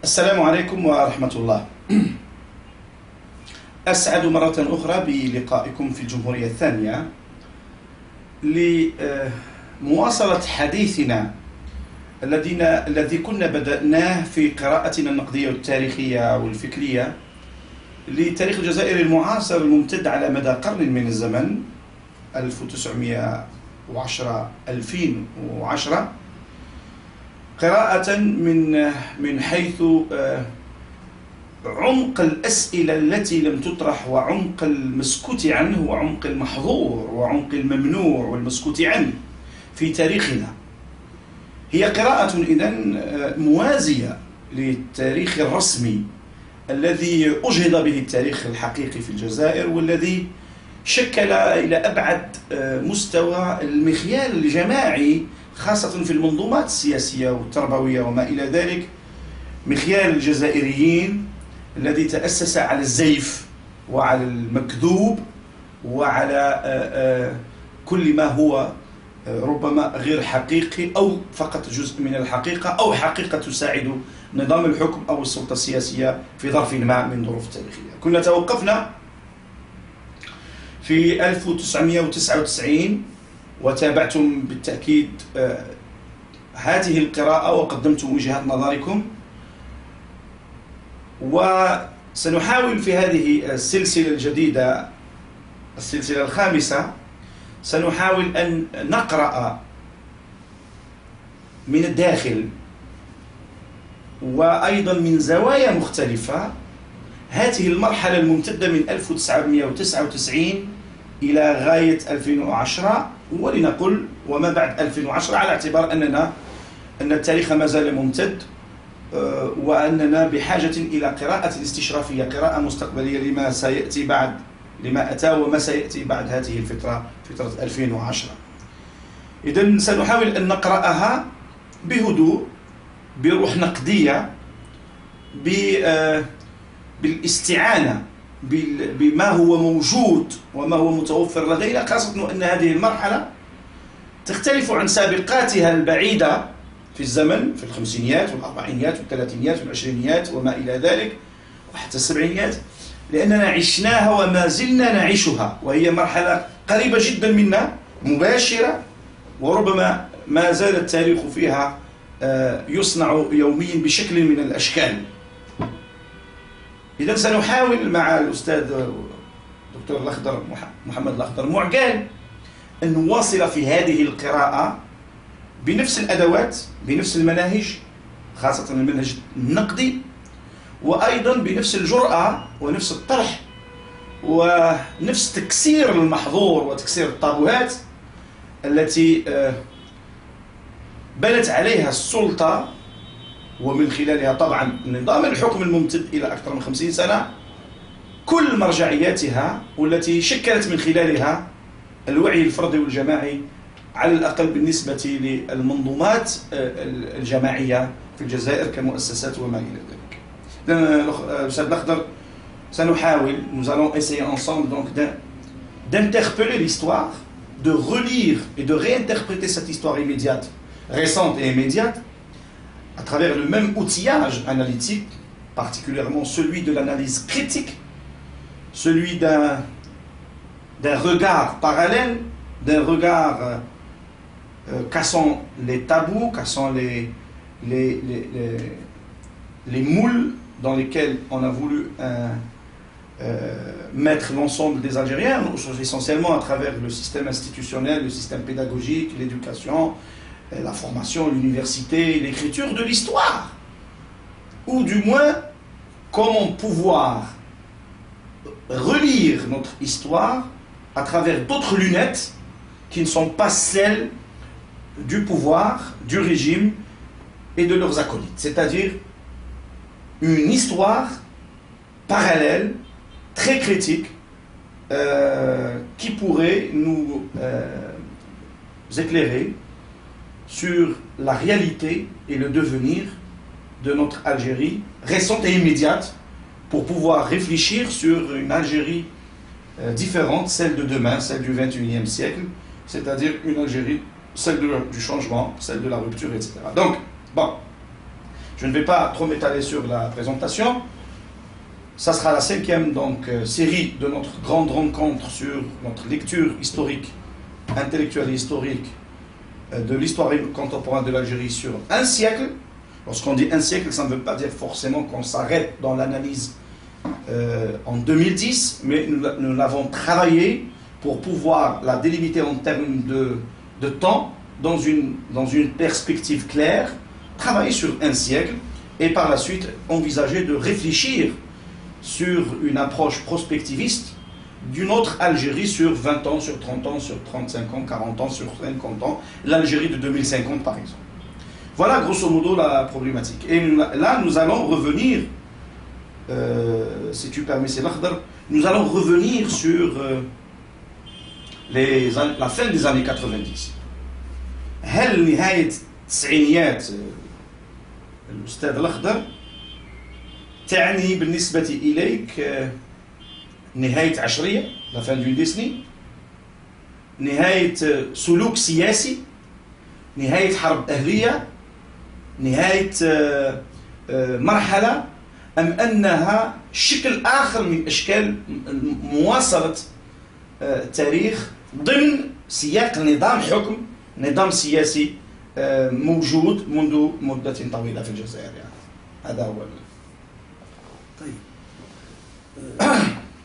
السلام عليكم ورحمة الله. أسعد مرة أخرى بلقائكم في الجمهورية الثانية لمواصلة حديثنا الذي كنا بدأناه في قراءتنا النقدية والتاريخية والفكرية لتاريخ الجزائر المعاصر الممتد على مدى قرن من الزمن 1910-2010، قراءة من حيث عمق الأسئلة التي لم تطرح وعمق المسكوت عنه وعمق المحظور وعمق الممنوع والمسكوت عنه في تاريخنا. هي قراءة إذن موازية للتاريخ الرسمي الذي أجهض به التاريخ الحقيقي في الجزائر، والذي شكل إلى أبعد مستوى المخيال الجماعي خاصة في المنظومات السياسية والتربوية وما إلى ذلك، مخيال الجزائريين الذي تأسس على الزيف وعلى المكذوب وعلى كل ما هو ربما غير حقيقي أو فقط جزء من الحقيقة أو حقيقة تساعد نظام الحكم أو السلطة السياسية في ظرف ما من ظروف التاريخية. كنا توقفنا في 1999 وتابعتم بالتأكيد هذه القراءة وقدمتم وجهات نظركم، وسنحاول في هذه السلسلة الجديدة، السلسلة الخامسة، سنحاول أن نقرأ من الداخل وأيضا من زوايا مختلفة هذه المرحلة الممتدة من 1999 إلى غاية 2010، ولنقل وما بعد 2010، على اعتبار أن التاريخ ما زال ممتد وأننا بحاجة إلى قراءة استشرافية، قراءة مستقبلية لما سيأتي بعد، لما أتى وما سيأتي بعد هذه الفترة، فترة 2010. إذن سنحاول أن نقرأها بهدوء، بروح نقدية، بالاستعانة بما هو موجود وما هو متوفر لدينا، خاصة أن هذه المرحلة تختلف عن سابقاتها البعيدة في الزمن، في الخمسينيات والأربعينيات والثلاثينيات والعشرينيات وما إلى ذلك وحتى السبعينيات، لأننا عشناها وما زلنا نعيشها، وهي مرحلة قريبة جدا منا، مباشرة، وربما ما زال التاريخ فيها يصنع يوميا بشكل من الأشكال. إذن سنحاول مع الأستاذ دكتور الأخضر محمد الأخضر معقال أن نواصل في هذه القراءة بنفس الأدوات، بنفس المناهج، خاصة المنهج النقدي، وأيضا بنفس الجرأة ونفس الطرح ونفس تكسير المحظور وتكسير الطابوهات التي بنت عليها السلطة، ومن خلالها طبعا نظام الحكم الممتد إلى أكثر من 50 سنة، كل مرجعياتها، والتي شكلت من خلالها الوعي الفردي والجماعي، على الأقل بالنسبة للمنظومات الجماعية في الجزائر كمؤسسات وما إلى ذلك. الأستاذ الأخضر سنحاول، nous allons essayer ensemble donc d'interpeller l'histoire, de relire et de réinterpréter cette histoire immédiate, récente et immédiate, à travers le même outillage analytique, particulièrement celui de l'analyse critique, celui d'un regard parallèle, d'un regard cassant les tabous, cassant les moules dans lesquels on a voulu mettre l'ensemble des Algériens, essentiellement à travers le système institutionnel, le système pédagogique, l'éducation, la formation, l'université, l'écriture de l'histoire, ou du moins comment pouvoir relire notre histoire à travers d'autres lunettes qui ne sont pas celles du pouvoir, du régime et de leurs acolytes, c'est-à-dire une histoire parallèle, très critique, qui pourrait nous éclairer sur la réalité et le devenir de notre Algérie récente et immédiate, pour pouvoir réfléchir sur une Algérie différente, celle de demain, celle du XXIe siècle, c'est-à-dire une Algérie, celle du changement, celle de la rupture, etc. Donc, bon, Je ne vais pas trop m'étaler sur la présentation. Ça sera la 5e série de notre grande rencontre sur notre lecture historique, intellectuelle et historique de l'histoire contemporaine de l'Algérie sur un siècle. Lorsqu'on dit un siècle, ça ne veut pas dire forcément qu'on s'arrête dans l'analyse en 2010, mais nous l'avons travaillé pour pouvoir la délimiter en termes de temps, dans une perspective claire, travailler sur un siècle, et par la suite envisager de réfléchir sur une approche prospectiviste d'une autre Algérie sur 20 ans, sur 30 ans, sur 35 ans, 40 ans, sur 50 ans, l'Algérie de 2050 par exemple. Voilà grosso modo la problématique. Et là, nous allons revenir, si tu permets, c'est l'Akhdar, nous allons revenir sur la fin des années 90. هل نهاية التسعينيات الأستاذ الأخضر تعني بالنسبة إليك نهاية عشرية la fin d'une décennie, نهاية سلوك سياسي, نهاية حرب أهلية, نهاية مرحلة, أم أنها شكل آخر من أشكال مواصلة التاريخ ضمن سياق نظام حكم, نظام سياسي موجود منذ مدة طويلة في الجزائر يعني. هذا هو. طيب.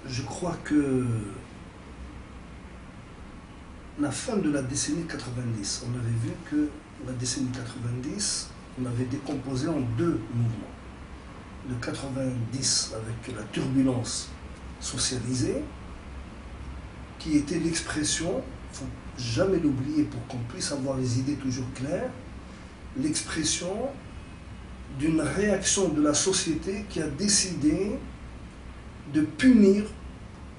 Je crois que la fin de la décennie 90, on avait vu que la décennie 90, on avait décomposé en deux mouvements. De 90 avec la turbulence socialisée, qui était l'expression, il ne faut jamais l'oublier pour qu'on puisse avoir les idées toujours claires, l'expression d'une réaction de la société qui a décidé de punir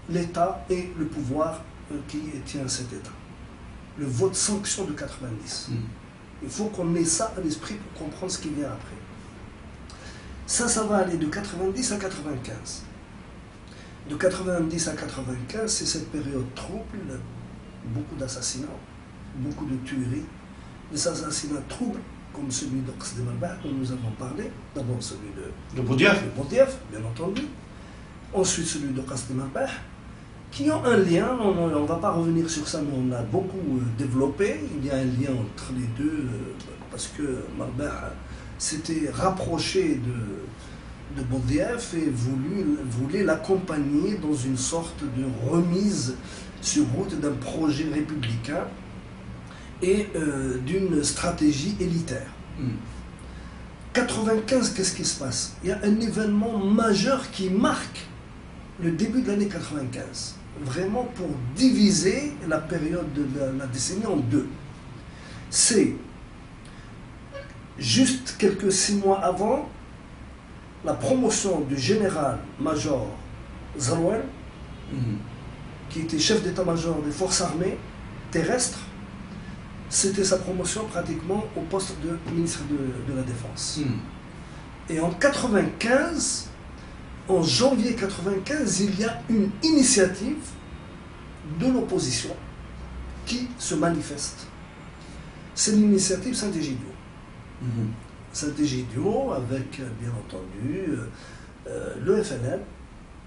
l'État et le pouvoir qui tient cet État. Le vote sanction de 90. Il faut qu'on ait ça à l'esprit pour comprendre ce qui vient après. Ça va aller de 90 à 95. De 90 à 95, c'est cette période trouble, beaucoup d'assassinats, beaucoup de tueries, des assassinats troubles, comme celui de Qasem Marbah, dont nous avons parlé. D'abord celui de Boudiaf, bien entendu. Ensuite celui de Qasem Marbah, qui ont un lien, on ne va pas revenir sur ça, mais on l'a beaucoup développé. Il y a un lien entre les deux, parce que Marbah s'était rapproché de Boudiaf et voulait l'accompagner dans une sorte de remise sur route d'un projet républicain et d'une stratégie élitaire. 95, qu'est-ce qui se passe? Il y a un événement majeur qui marque le début de l'année 95, vraiment pour diviser la période de la décennie en deux. C'est juste quelques 6 mois avant la promotion du général-major Zarouel, qui était chef d'état-major des forces armées terrestres. C'était sa promotion pratiquement au poste de ministre de la Défense. Et en 95, en janvier 95, il y a une initiative de l'opposition qui se manifeste. C'est l'initiative Saint-Égidio. Saint-Égidio avec, bien entendu, le FNL.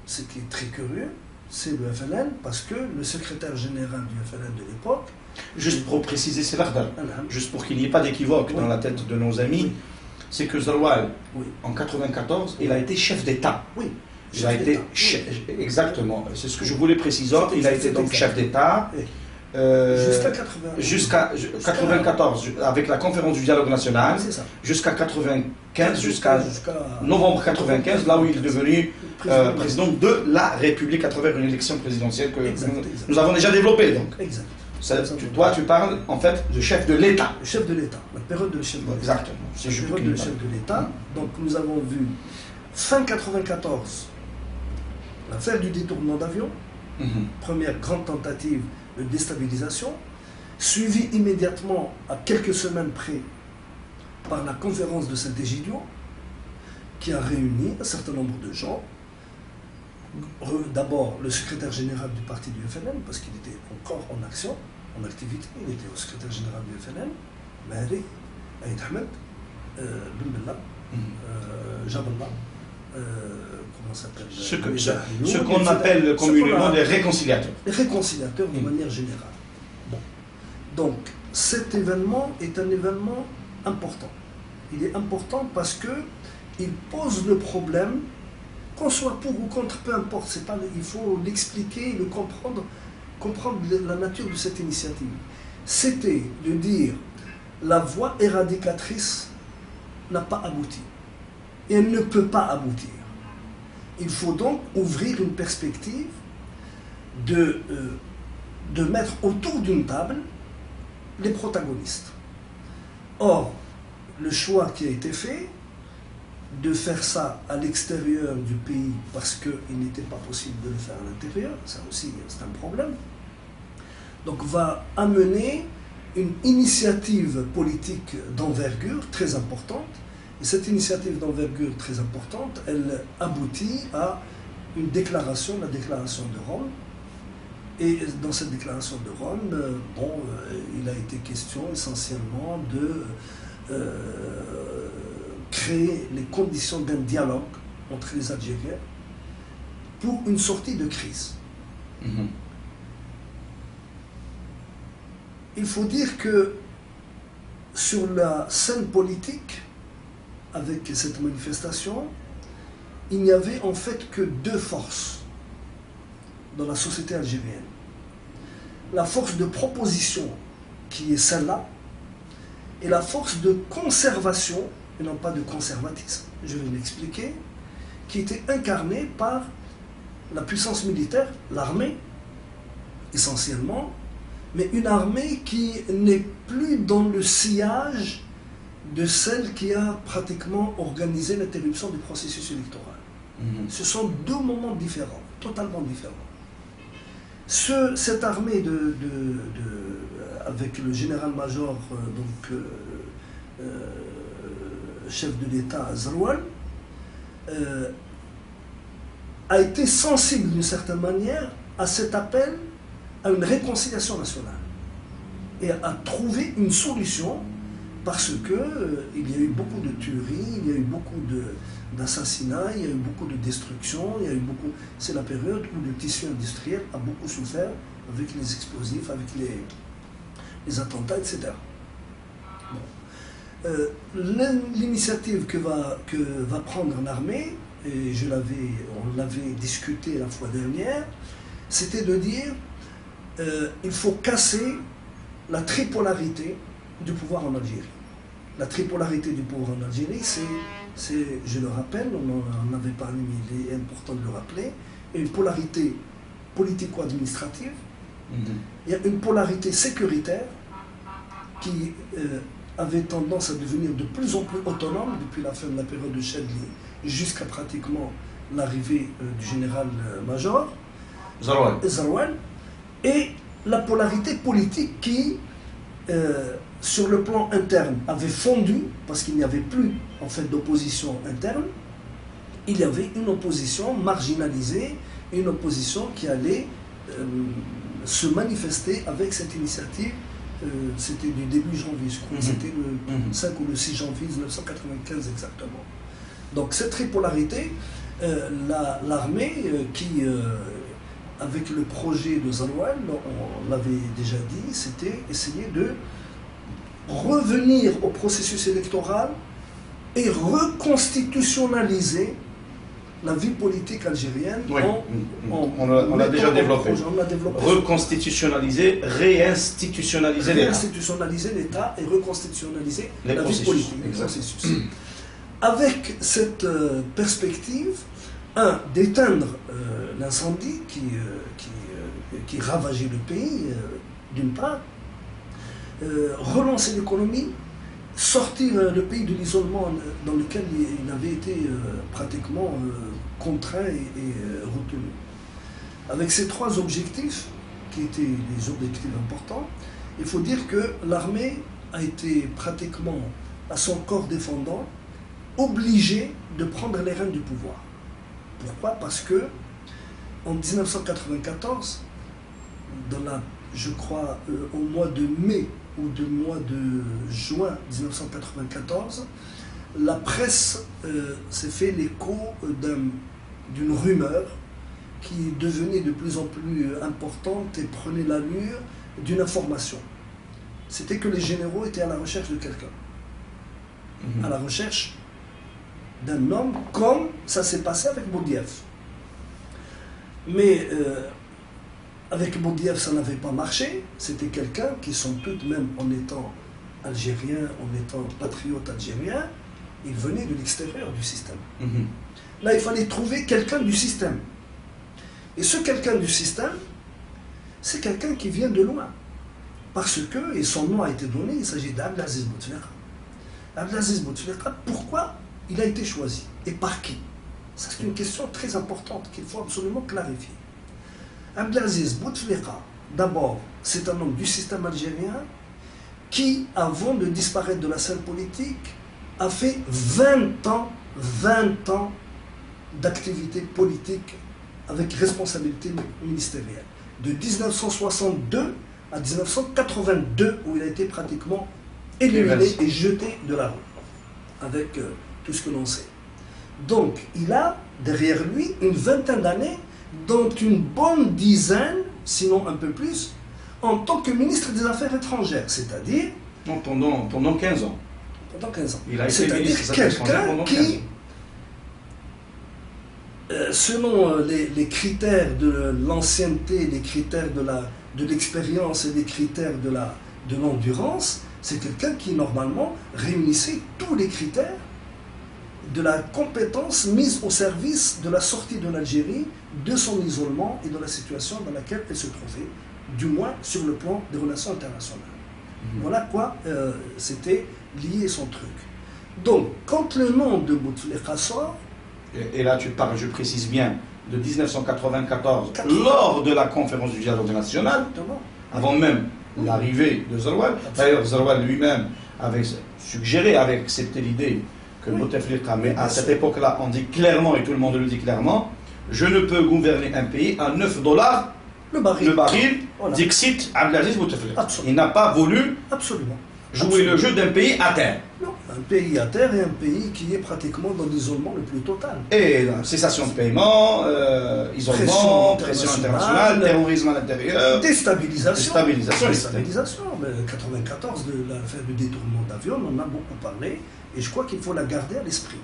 Ce qui est très curieux, c'est le FNL, parce que le secrétaire général du FNL de l'époque... Juste pour préciser, c'est l'Akhdar, juste pour qu'il n'y ait pas d'équivoque dans la tête de nos amis, c'est que Zarouel, en 94, il a été chef d'État. Oui. Il a été exactement, c'est ce que je voulais préciser, il a été donc chef d'État jusqu'à 94, avec la conférence du dialogue national, jusqu'à 95, jusqu'à novembre 95, là où il est devenu président de la République à travers une élection présidentielle que nous avons déjà développée. Donc. Exact. Toi, tu parles en fait de chef de l'État. Le chef de l'État, la période de chef de l'État. Exactement. C'est la période de chef de l'État. Donc nous avons vu fin 94 l'affaire du détournement d'avion, première grande tentative de déstabilisation, suivie immédiatement à quelques semaines près par la conférence de Saint-Égidio, qui a réuni un certain nombre de gens. D'abord le secrétaire général du parti du FNL, parce qu'il était encore en action, en activité, il était au secrétaire général du FNL, Mahdi, Aïd Ahmed, Ben Bella, Jaballah, comment s'appelle, ce qu'on appelle communément les réconciliateurs. Les réconciliateurs de manière générale. Bon. Donc, cet événement est un événement important. Il est important parce qu'il pose le problème, qu'on soit pour ou contre, peu importe, c'est pas, il faut l'expliquer, le comprendre la nature de cette initiative. C'était de dire la voie éradicatrice n'a pas abouti. Et elle ne peut pas aboutir. Il faut donc ouvrir une perspective de mettre autour d'une table les protagonistes. Or, le choix qui a été fait, de faire ça à l'extérieur du pays parce qu'il n'était pas possible de le faire à l'intérieur, ça aussi c'est un problème, donc va amener une initiative politique d'envergure très importante. Et cette initiative d'envergure très importante, elle aboutit à une déclaration, la déclaration de Rome. Et dans cette déclaration de Rome, il a été question essentiellement de créer les conditions d'un dialogue entre les Algériens pour une sortie de crise. Il faut dire que sur la scène politique, avec cette manifestation, il n'y avait en fait que deux forces dans la société algérienne. La force de proposition, qui est celle-là, et la force de conservation, et non pas de conservatisme, je vais l'expliquer, qui était incarnée par la puissance militaire, l'armée, essentiellement, mais une armée qui n'est plus dans le sillage de celle qui a pratiquement organisé l'interruption du processus électoral. Ce sont deux moments différents, totalement différents. Cette armée avec le général-major, chef de l'État Zaroual, a été sensible d'une certaine manière à cet appel à une réconciliation nationale et à trouver une solution parce qu'il y a eu beaucoup de tueries, il y a eu beaucoup d'assassinats, il y a eu beaucoup de destruction, c'est la période où le tissu industriel a beaucoup souffert avec les explosifs, avec les attentats, etc. Bon. L'initiative que va prendre l'armée, et on l'avait discuté la fois dernière, c'était de dire il faut casser la tripolarité du pouvoir en Algérie. La tripolarité du pouvoir en Algérie, c'est, je le rappelle, on en avait parlé, mais il est important de le rappeler, une polarité politico-administrative, il y a une polarité sécuritaire qui avait tendance à devenir de plus en plus autonome depuis la fin de la période de Chadli jusqu'à pratiquement l'arrivée du général-major Zaroual, et la polarité politique qui, sur le plan interne, avait fondu, parce qu'il n'y avait plus en fait d'opposition interne, il y avait une opposition marginalisée, une opposition qui allait se manifester avec cette initiative. C'était du début janvier, je crois, c'était le 5 ou le 6 janvier 1995 exactement. Donc cette tripolarité, l'armée qui, avec le projet de Zaroual, on l'avait déjà dit, c'était essayer de revenir au processus électoral et reconstitutionnaliser la vie politique algérienne. Oui, on l'a déjà développé. Reconstitutionnaliser, réinstitutionnaliser l'État. Réinstitutionnaliser l'État et reconstitutionnaliser la vie politique, les processus. Avec cette perspective, d'éteindre l'incendie qui ravageait le pays, d'une part, relancer l'économie, sortir le pays de l'isolement dans lequel il avait été pratiquement contraint et retenu. Avec ces trois objectifs, qui étaient des objectifs importants, il faut dire que l'armée a été pratiquement, à son corps défendant, obligée de prendre les rênes du pouvoir. Pourquoi? Parce que en 1994, je crois au mois de mai ou du mois de juin 1994, la presse s'est fait l'écho d'une rumeur qui devenait de plus en plus importante et prenait l'allure d'une information. C'était que les généraux étaient à la recherche de quelqu'un, à la recherche d'un homme, comme ça s'est passé avec Boudiaf. Mais avec Boudiaf, ça n'avait pas marché. C'était quelqu'un qui, sans doute, même en étant algérien, en étant patriote algérien, il venait de l'extérieur du système. Là, il fallait trouver quelqu'un du système. Et ce quelqu'un du système, c'est quelqu'un qui vient de loin. Parce que, et son nom a été donné, il s'agit d'Abdelaziz Bouteflika. Abdelaziz Bouteflika, pourquoi il a été choisi? Et par qui? Ça, c'est une question très importante qu'il faut absolument clarifier. Abdelaziz Bouteflika, d'abord, c'est un homme du système algérien qui, avant de disparaître de la scène politique, a fait 20 ans d'activité politique avec responsabilité ministérielle. De 1962 à 1982, où il a été pratiquement éliminé et jeté de la rue, avec tout ce que l'on sait. Donc, il a derrière lui une vingtaine d'années, dont une bonne dizaine, sinon un peu plus, en tant que ministre des Affaires étrangères, c'est-à-dire... Pendant 15 ans. Pendant 15 ans. Il a été ministre des Affaires étrangères pendant 15 ans. Selon les critères de l'ancienneté, les critères de l'expérience et les critères de l'endurance, c'est quelqu'un qui normalement réunissait tous les critères de la compétence mise au service de la sortie de l'Algérie, de son isolement et de la situation dans laquelle elle se trouvait, du moins sur le plan des relations internationales. Voilà quoi c'était lié son truc. Donc, quand le nom de Bouteflika sort, et là tu parles, je précise bien, de 1994, lors de la conférence du dialogue national, avant même l'arrivée de Zeroual. D'ailleurs, Zeroual lui-même avait suggéré, avait accepté l'idée que Bouteflika, mais à cette époque-là, on dit clairement, et tout le monde le dit clairement, je ne peux gouverner un pays à 9 $ le baril, voilà. Dixit Abdelaziz Bouteflika. Il n'a pas voulu jouer le jeu d'un pays à terre. Non, un pays à terre et un pays qui est pratiquement dans l'isolement le plus total. Et cessation de paiement, isolement, pression internationale, terrorisme à l'intérieur, déstabilisation. Mais 94, de l'affaire du détournement d'avion, on en a beaucoup parlé, et je crois qu'il faut la garder à l'esprit.